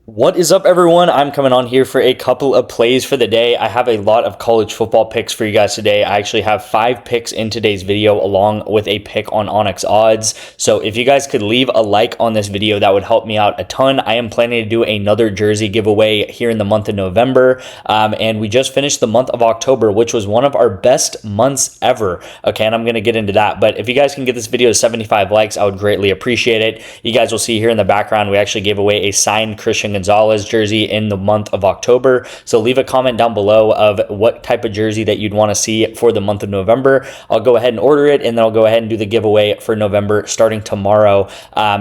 What is up, everyone? I'm coming on here for a couple of plays for the day. I have a lot of college football picks for you guys today. I actually have 5 picks in today's video along with a pick on Onyx odds. So if you guys could leave a like on this video, that would help me out a ton. I am planning to do another jersey giveaway here in the month of November. And we just finished the month of October, which was one of our best months ever. Okay, and I'm going to get into that. But if you guys can get this video to 75 likes, I would greatly appreciate it. You guys will see here in the background, we actually gave away a signed Christian Gonzalez jersey in the month of October. So leave a comment down below of what type of jersey that you'd want to see for the month of November. I'll go ahead and order it, and then I'll go ahead and do the giveaway for November starting tomorrow.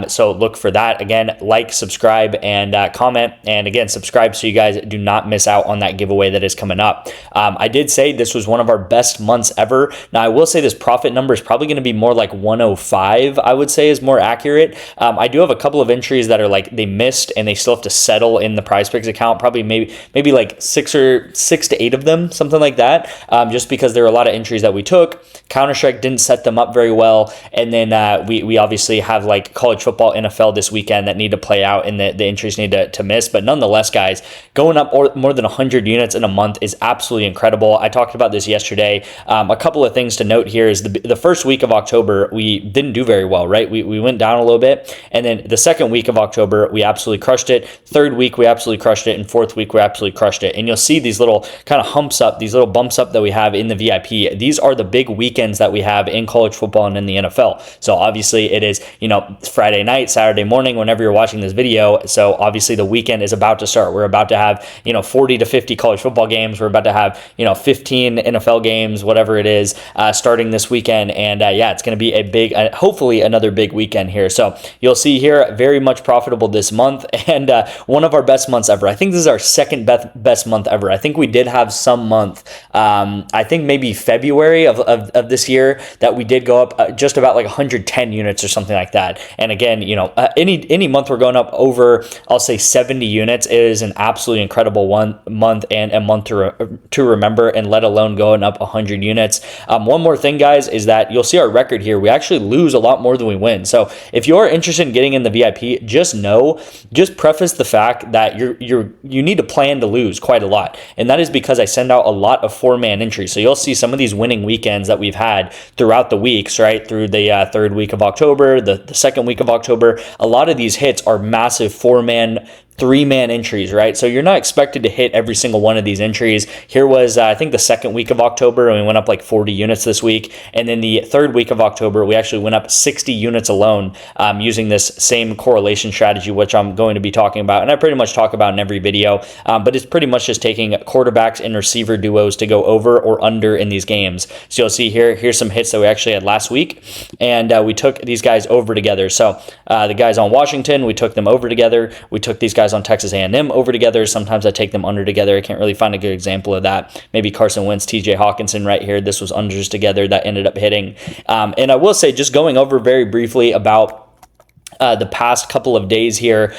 So look for that. Again, like, subscribe, and comment. And again, subscribe so you guys do not miss out on that giveaway that is coming up. I did say this was one of our best months ever. Now, I will say this profit number is probably going to be more like 105, I would say is more accurate. I do have a couple of entries that are like they missed and they still have to settle in the PrizePicks account, probably maybe like 6 to 8 of them, something like that, just because there are a lot of entries that we took. Counter-Strike didn't set them up very well, and then we obviously have like college football, NFL this weekend that need to play out, and the entries need to miss. But nonetheless, guys, going up more than 100 units in a month is absolutely incredible. I talked about this yesterday. A couple of things to note here is the first week of October, we didn't do very well, right? We went down a little bit, and then the second week of October, we absolutely crushed it. Third week, we absolutely crushed it, and fourth week, we absolutely crushed it. And you'll see these little kind of humps up, these little bumps up that we have in the VIP. These are the big weekends that we have in college football and in the NFL. So obviously it is, Friday night, Saturday morning, whenever you're watching this video. So obviously the weekend is about to start. We're about to have, 40 to 50 college football games. We're about to have, 15 NFL games, whatever it is, starting this weekend. And it's going to be a big, hopefully another big weekend here. So you'll see here, very much profitable this month, and one of our best months ever. I think this is our second best month ever. I think we did have some month, I think maybe February of this year, that we did go up just about like 110 units or something like that. And again, any month we're going up over, I'll say 70 units is an absolutely incredible month and a month to remember, and let alone going up 100 units. One more thing, guys, is that you'll see our record here. We actually lose a lot more than we win. So if you're interested in getting in the VIP, just preface the fact that you need to plan to lose quite a lot. And that is because I send out a lot of 4-man entries. So you'll see some of these winning weekends that we've had throughout the weeks, right? Through the third week of October, the second week of October, a lot of these hits are massive 4-man, 3-man entries, right? So you're not expected to hit every single one of these entries. Here was, I think, the second week of October, and we went up like 40 units this week. And then the third week of October, we actually went up 60 units alone using this same correlation strategy, which I'm going to be talking about. And I pretty much talk about in every video, but it's pretty much just taking quarterbacks and receiver duos to go over or under in these games. So you'll see here's some hits that we actually had last week. And we took these guys over together. So the guys on Washington, we took them over together. We took these guys on Texas A&M over together. Sometimes I take them under together. I can't really find a good example of that. Maybe Carson Wentz, TJ Hawkinson right here. This was unders together that ended up hitting. And I will say, just going over very briefly about the past couple of days here,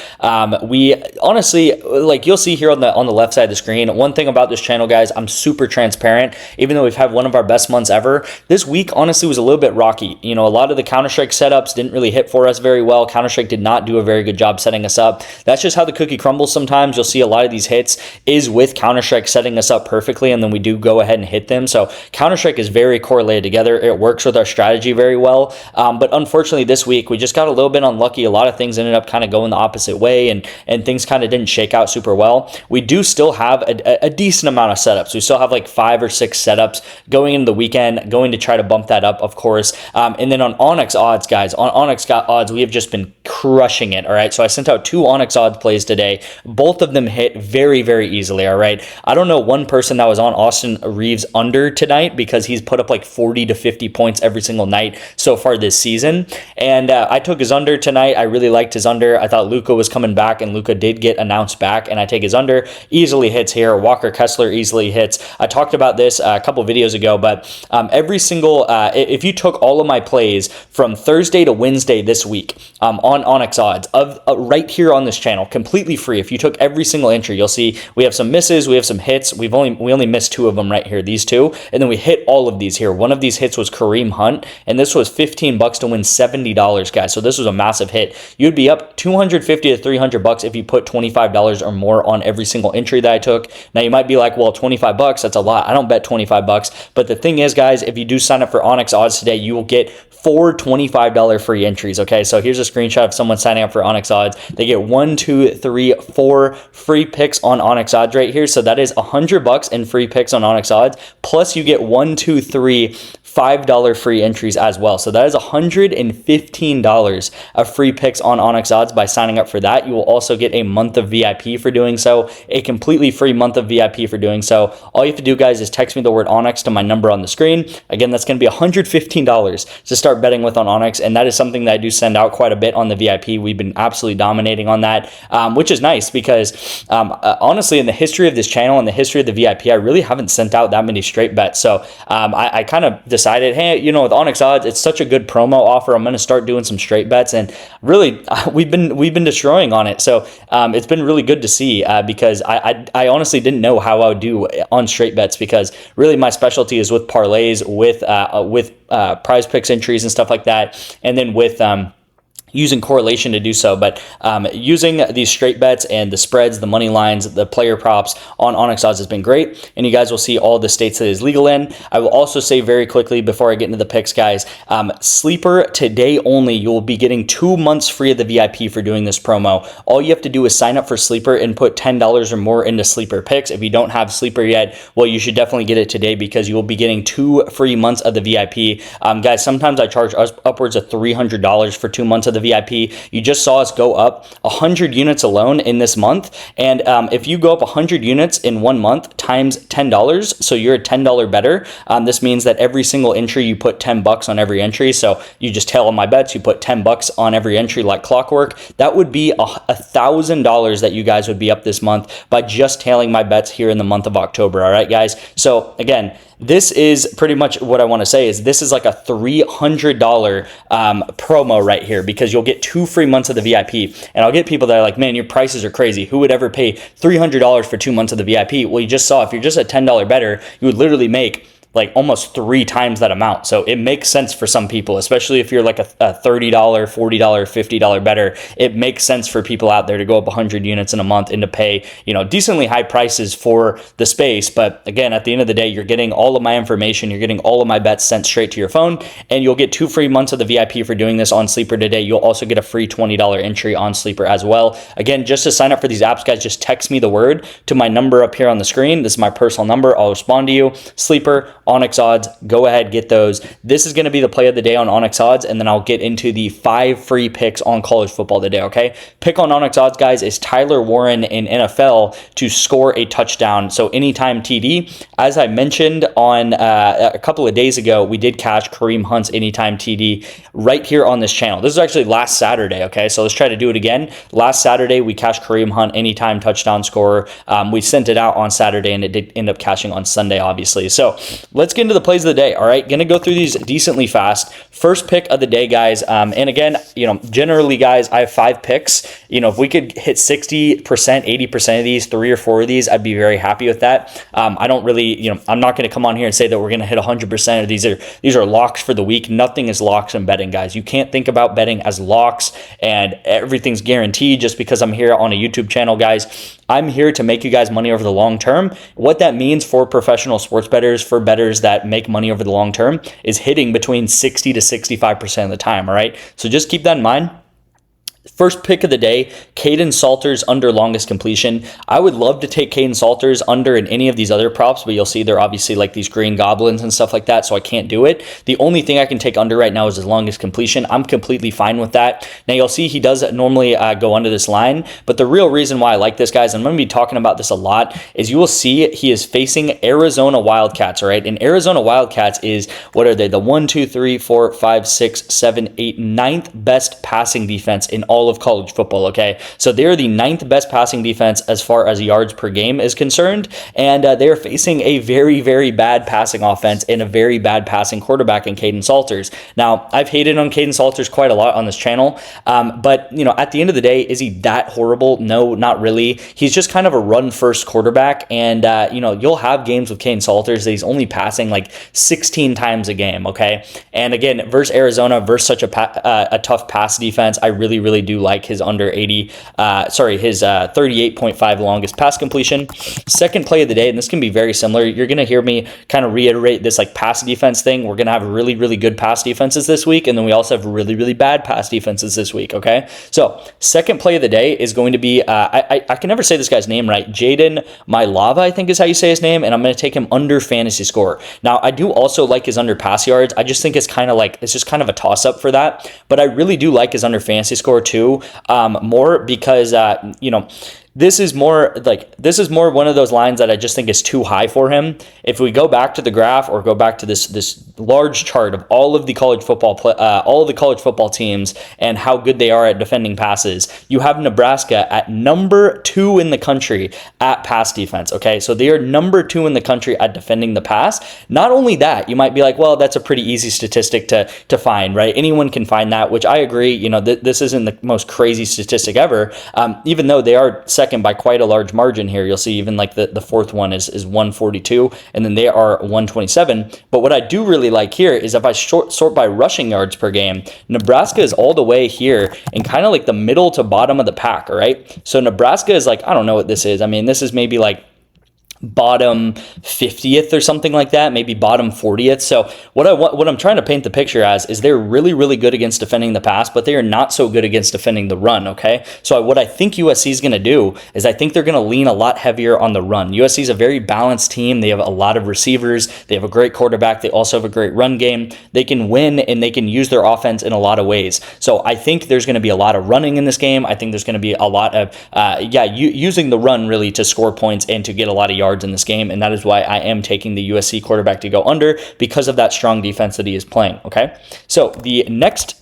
we honestly, like you'll see here on the left side of the screen, one thing about this channel, guys, I'm super transparent. Even though we've had one of our best months ever, this week honestly was a little bit rocky. A lot of the Counter-Strike setups didn't really hit for us very well. Counter-Strike did not do a very good job setting us up. That's just how the cookie crumbles sometimes. You'll see a lot of these hits is with Counter-Strike setting us up perfectly, and then we do go ahead and hit them. So Counter-Strike is very correlated together. It works with our strategy very well. But unfortunately this week we just got a little bit unlucky. A lot of things ended up kind of going the opposite way, and things kind of didn't shake out super well. We do still have a decent amount of setups. We still have like 5 or 6 setups going into the weekend, going to try to bump that up, of course. And then on Onyx odds, guys, on Onyx odds, we have just been crushing it. All right. So I sent out 2 Onyx odds plays today. Both of them hit very, very easily. All right. I don't know one person that was on Austin Reeves under tonight, because he's put up like 40 to 50 points every single night so far this season. And I took his under tonight. I really liked his under. I thought Luka was coming back, and Luka did get announced back, and I take his under. Easily hits here. Walker Kessler easily hits. I talked about this a couple videos ago, but every single, if you took all of my plays from Thursday to Wednesday this week on Onyx odds, of right here on this channel, completely free. If you took every single entry, you'll see we have some misses, we have some hits. We only missed 2 of them right here, these 2, and then we hit all of these here. One of these hits was Kareem Hunt, and this was $15 to win $70, guys. So this was a massive massive hit. You'd be up $250 to $300 if you put $25 or more on every single entry that I took. Now you might be like, well, $25, that's a lot. I don't bet $25. But the thing is, guys, if you do sign up for Onyx odds today, you will get 4 $25 free entries. Okay, so here's a screenshot of someone signing up for Onyx odds. They get 1, 2, 3, 4 free picks on Onyx odds right here. So that is $100 in free picks on Onyx odds. Plus you get 1, 2, 3 $5 free entries as well. So that is $115 of free picks on Onyx odds by signing up for that. You will also get a month of VIP for doing so, a completely free month of VIP for doing so. All you have to do, guys, is text me the word Onyx to my number on the screen. Again, that's going to be $115 to start betting with on Onyx, and that is something that I do send out quite a bit on the VIP. We've been absolutely dominating on that, which is nice because honestly, in the history of this channel and the history of the VIP, I really haven't sent out that many straight bets. So I kind of decided, hey, you know, with Onyx odds, it's such a good promo offer. I'm going to start doing some straight bets, and really, we've been destroying on it. So it's been really good to see because I honestly didn't know how I would do on straight bets because really my specialty is with parlays, with prize picks entries and stuff like that, and then with using correlation to do so. But using these straight bets and the spreads, the money lines, the player props on Onyx odds has been great, and you guys will see all the states that is legal in. I will also say very quickly before I get into the picks, guys, Sleeper today only, you will be getting 2 months free of the VIP for doing this promo. All you have to do is sign up for Sleeper and put $10 or more into Sleeper picks. If you don't have Sleeper yet, well, you should definitely get it today because you will be getting 2 free months of the VIP. Guys, sometimes I charge upwards of $300 for 2 months of the VIP. You just saw us go up 100 units alone in this month, and if you go up 100 units in 1 month times $10, so you're a $10 better. This means that every single entry you put $10 on every entry. So you just tail on my bets, you put $10 on every entry like clockwork. That would be $1,000 that you guys would be up this month by just tailing my bets here in the month of October. All right, guys. So again, this is pretty much what I want to say is this is like a $300 promo right here because you'll get 2 free months of the VIP. And I'll get people that are like, man, your prices are crazy. Who would ever pay $300 for 2 months of the VIP? Well, you just saw if you're just a $10 better, you would literally make like almost 3 times that amount. So it makes sense for some people, especially if you're like a $30, $40, $50 better. It makes sense for people out there to go up 100 units in a month and to pay, you know, decently high prices for the space. But again, at the end of the day, you're getting all of my information, you're getting all of my bets sent straight to your phone, and you'll get 2 free months of the VIP for doing this on Sleeper today. You'll also get a free $20 entry on Sleeper as well. Again, just to sign up for these apps, guys, just text me the word to my number up here on the screen. This is my personal number. I'll respond to you. Sleeper, Onyx odds, go ahead, get those. This is going to be the play of the day on Onyx odds, and then I'll get into the 5 free picks on college football today, okay? Pick on Onyx odds, guys, is Tyler Warren in NFL to score a touchdown. So anytime TD. As I mentioned on a couple of days ago, we did cash Kareem Hunt's anytime TD right here on this channel. This is actually last Saturday, okay? So let's try to do it again. Last Saturday, we cashed Kareem Hunt anytime touchdown scorer. We sent it out on Saturday, and it did end up cashing on Sunday, obviously. So let's get into the plays of the day. All right, gonna go through these decently fast. First pick of the day, guys, and again, you know, generally, guys, I have 5 picks. You know, if we could hit 60%, 80% of these, 3 or 4 of these, I'd be very happy with that. I don't really, you know, I'm not going to come on here and say that we're going to hit 100% of these are locks for the week. Nothing is locks in betting, guys. You can't think about betting as locks and everything's guaranteed just because I'm here on a YouTube channel, guys. I'm here to make you guys money over the long term. What that means for professional sports bettors, for bettors that make money over the long term, is hitting between 60 to 65% of the time, all right? So just keep that in mind. First pick of the day, Caden Salters under longest completion. I would love to take Caden Salters under in any of these other props, but you'll see they're obviously like these green goblins and stuff like that, so I can't do it. The only thing I can take under right now is his longest completion. I'm completely fine with that. Now you'll see he does normally go under this line, but the real reason why I like this, guys, I'm going to be talking about this a lot, is you will see he is facing Arizona Wildcats, all right? And Arizona Wildcats is, what are they? The 1, 2, 3, 4, 5, 6, 7, 8, 9th best passing defense in all of college football, okay? So they're the 9th best passing defense as far as yards per game is concerned, and they're facing a very, very bad passing offense and a very bad passing quarterback in Caden Salters. Now, I've hated on Caden Salters quite a lot on this channel, but, you know, at the end of the day, is he that horrible? No, not really. He's just kind of a run-first quarterback, and, you know, you'll have games with Caden Salters that he's only passing like 16 times a game, okay? And again, versus Arizona, versus such a tough pass defense, I really, really do like his under 80, his 38.5 longest pass completion. Second play of the day, and this can be very similar. You're going to hear me kind of reiterate this like pass defense thing. We're going to have really, really good pass defenses this week, and then we also have really, really bad pass defenses this week, okay? So second play of the day is going to be, I can never say this guy's name right, Jaden Mylava, I think is how you say his name, and I'm going to take him under fantasy score. Now, I do also like his under pass yards. I just think it's kind of like, it's just kind of a toss-up for that, but I really do like his under fantasy score too, more because, you know, this is more one of those lines that I just think is too high for him. If we go back to the graph or go back to this large chart of all of the college football teams and how good they are at defending passes, you have Nebraska at number 2 in the country at pass defense. Okay, so they are number 2 in the country at defending the pass. Not only that, you might be like, well, that's a pretty easy statistic to find, right? Anyone can find that, which I agree. You know, this isn't the most crazy statistic ever, even though they are second by quite a large margin here. You'll see even like the fourth one is 142, and then they are 127. But what I do really like here is if I sort by rushing yards per game, Nebraska is all the way here in kind of like the middle to bottom of the pack, all right? So Nebraska is like, I don't know what this is. I mean, this is maybe like bottom 50th or something like that, maybe bottom 40th. So what I'm trying to paint the picture as is they're really, really good against defending the pass, but they are not so good against defending the run, okay? So what I think USC is going to do is I think they're going to lean a lot heavier on the run. USC is a very balanced team. They have a lot of receivers. They have a great quarterback. They also have a great run game. They can win and they can use their offense in a lot of ways. So I think there's going to be a lot of running in this game. I think there's going to be a lot of, using the run really to score points and to get a lot of yards in this game, and that is why I am taking the USC quarterback to go under because of that strong defense that he is playing, okay? So the next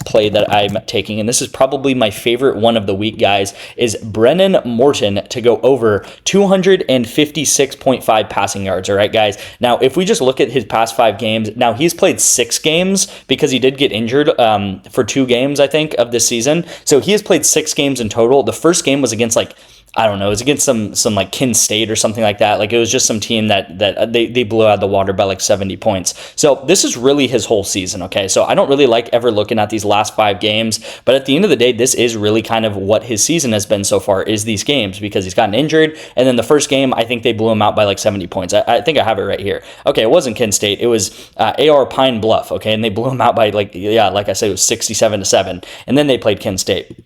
play that I'm taking, and this is probably my favorite one of the week, guys, is Brennan Morton to go over 256.5 passing yards, all right, guys? Now, if we just look at his past 5 games, now he's played 6 games because he did get injured for 2 games, I think, of this season. So he has played 6 games in total. The first game was against like, I don't know, it was against some like Kent State or something like that. Like it was just some team that they blew out of the water by like 70 points. So this is really his whole season, okay? So I don't really like ever looking at these last 5 games, but at the end of the day, this is really kind of what his season has been so far is these games because he's gotten injured. And then the first game, I think they blew him out by like 70 points. I think I have it right here. Okay, it wasn't Kent State. It was AR Pine Bluff, okay? And they blew him out by like I said, it was 67-7. And then they played Kent State.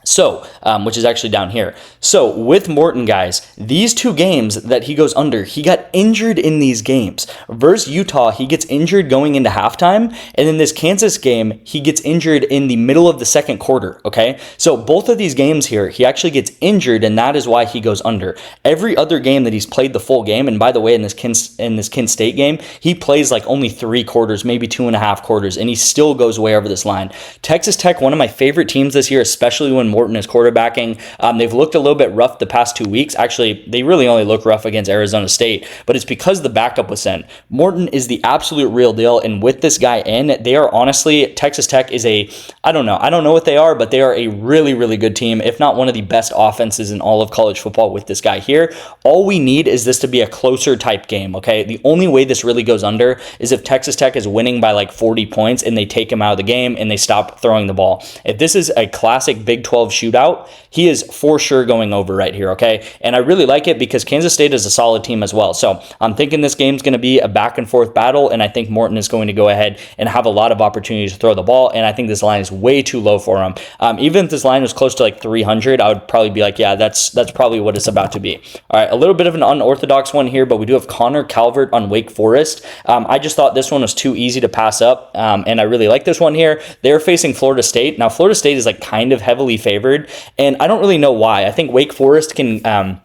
So, which is actually down here. So, with Morton, guys, these 2 games that he goes under, he got injured in these games. Versus Utah, he gets injured going into halftime. And in this Kansas game, he gets injured in the middle of the second quarter, okay? So, both of these games here, he actually gets injured, and that is why he goes under. Every other game that he's played the full game, and by the way, in this Kent State game, he plays like only 3 quarters, maybe 2.5 quarters, and he still goes way over this line. Texas Tech, one of my favorite teams this year, especially when Morton is quarterbacking. They've looked a little bit rough the past 2 weeks. Actually, they really only look rough against Arizona State, but it's because the backup was sent. Morton is the absolute real deal, and with this guy in, they are honestly, Texas Tech is I don't know what they are, but they are a really, really good team, if not one of the best offenses in all of college football with this guy here. All we need is this to be a closer type game, okay? The only way this really goes under is if Texas Tech is winning by like 40 points and they take him out of the game and they stop throwing the ball. If this is a classic Big 12 shootout, he is for sure going over right here, okay? And I really like it because Kansas State is a solid team as well. So I'm thinking this game's going to be a back and forth battle, and I think Morton is going to go ahead and have a lot of opportunities to throw the ball, and I think this line is way too low for him. Even if this line was close to like 300, I would probably be like, yeah, that's probably what it's about to be. All right, a little bit of an unorthodox one here, but we do have Connor Calvert on Wake Forest. I just thought this one was too easy to pass up, and I really like this one here. They're facing Florida State. Now, Florida State is like kind of heavily favored, and I don't really know why. I think Wake Forest can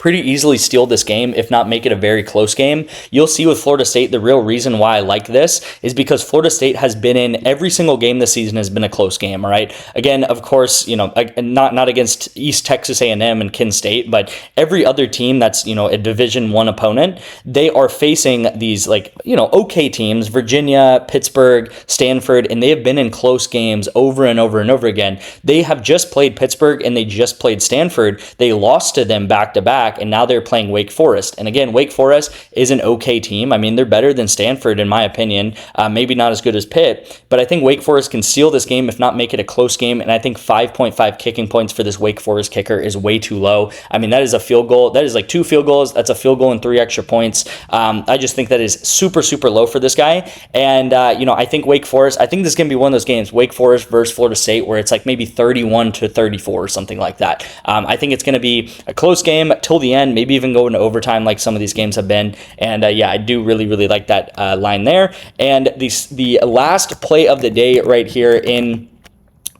pretty easily steal this game, if not make it a very close game. You'll see with Florida State, the real reason why I like this is because Florida State has been in every single game this season has been a close game, all right? Again, of course, not against East Texas A&M and Kent State, but every other team that's, a Division I opponent, they are facing these okay teams, Virginia, Pittsburgh, Stanford, and they have been in close games over and over and over again. They have just played Pittsburgh and they just played Stanford. They lost to them back to back, and now they're playing Wake Forest. And again, Wake Forest is an okay team. I mean, they're better than Stanford in my opinion. Maybe not as good as Pitt, but I think Wake Forest can steal this game, if not make it a close game. And I think 5.5 kicking points for this Wake Forest kicker is way too low. I mean, that is a field goal. That is like 2 field goals. That's a field goal and 3 extra points. I just think that is super, super low for this guy. And, I think Wake Forest, I think this is going to be one of those games, Wake Forest versus Florida State, where it's like maybe 31-34 or something like that. I think it's going to be a close game till the end, maybe even go into overtime like some of these games have been. And I do really, really like that line there. And the last play of the day right here in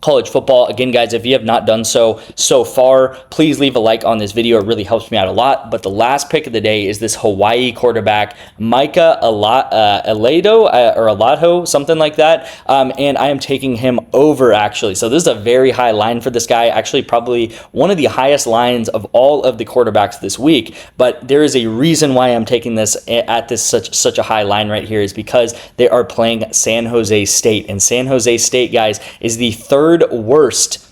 college football. Again, guys, if you have not done so far, please leave a like on this video. It really helps me out a lot. But the last pick of the day is this Hawaii quarterback, Micah Alado, something like that. And I am taking him over, actually. So this is a very high line for this guy. Actually, probably one of the highest lines of all of the quarterbacks this week. But there is a reason why I'm taking this at this such a high line right here, is because they are playing San Jose State. And San Jose State, guys, is the third worst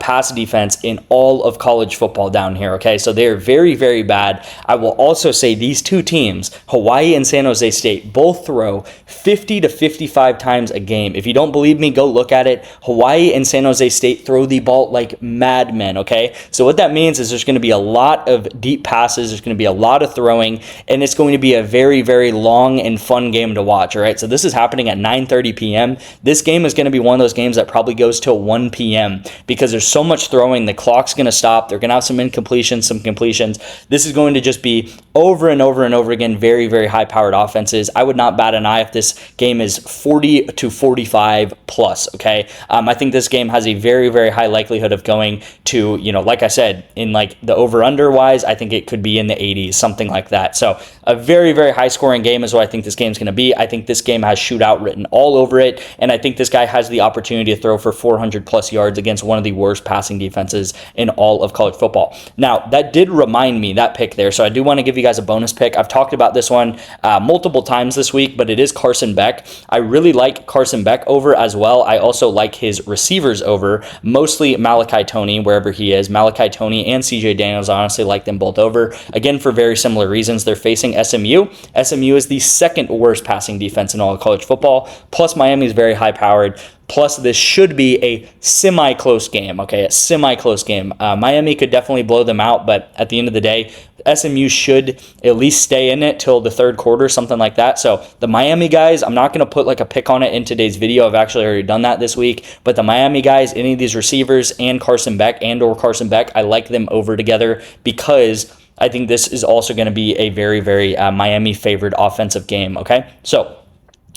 pass defense in all of college football down here, okay? So they're very, very bad. I will also say these two teams, Hawaii and San Jose State, both throw 50 to 55 times a game. If you don't believe me, go look at it. Hawaii and San Jose State throw the ball like madmen, okay? So what that means is there's going to be a lot of deep passes, there's going to be a lot of throwing, and it's going to be a very, very long and fun game to watch, all right? So this is happening at 9:30 p.m. This game is going to be one of those games that probably goes till 1 p.m. because there's so much throwing, the clock's going to stop. They're going to have some incompletions, some completions. This is going to just be over and over and over again, very, very high-powered offenses. I would not bat an eye if this game is 40 to 45 plus, okay? I think this game has a very, very high likelihood of going to, like I said, in like the over-under wise, I think it could be in the 80s, something like that. So a very, very high-scoring game is what I think this game's going to be. I think this game has shootout written all over it, and I think this guy has the opportunity to throw for 400-plus yards against one of the worst passing defenses in all of college football. Now, that did remind me, that pick there, so I do want to give you guys a bonus pick. I've talked about this one multiple times this week, but it is Carson Beck. I really like Carson Beck over as well. I also like his receivers over, mostly Malachi Toney, wherever he is. Malachi Toney and CJ Daniels, I honestly like them both over. Again, for very similar reasons. They're facing SMU. SMU is the second worst passing defense in all of college football, plus Miami is very high-powered. Plus, this should be a semi-close game, okay? A semi-close game. Miami could definitely blow them out, but at the end of the day, SMU should at least stay in it till the third quarter, something like that. So the Miami guys, I'm not going to put like a pick on it in today's video. I've actually already done that this week. But the Miami guys, any of these receivers and Carson Beck, I like them over together because I think this is also going to be a very, very Miami-favored offensive game, okay? So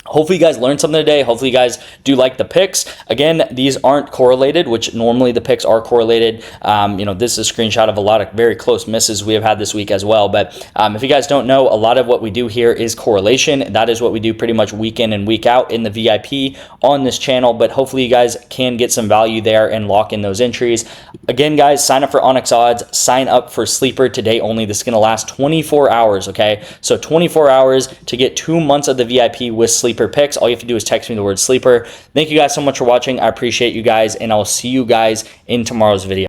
hopefully you guys learned something today. Hopefully you guys do like the picks. Again, these aren't correlated, which normally the picks are correlated. This is a screenshot of a lot of very close misses we have had this week as well. But if you guys don't know, a lot of what we do here is correlation. That is what we do pretty much week in and week out in the VIP on this channel. But hopefully you guys can get some value there and lock in those entries. Again, guys, sign up for Onyx Odds. Sign up for Sleeper today only. This is going to last 24 hours, okay? So 24 hours to get 2 months of the VIP with Sleeper picks. All you have to do is text me the word sleeper. Thank you guys so much for watching. I appreciate you guys, and I'll see you guys in tomorrow's video.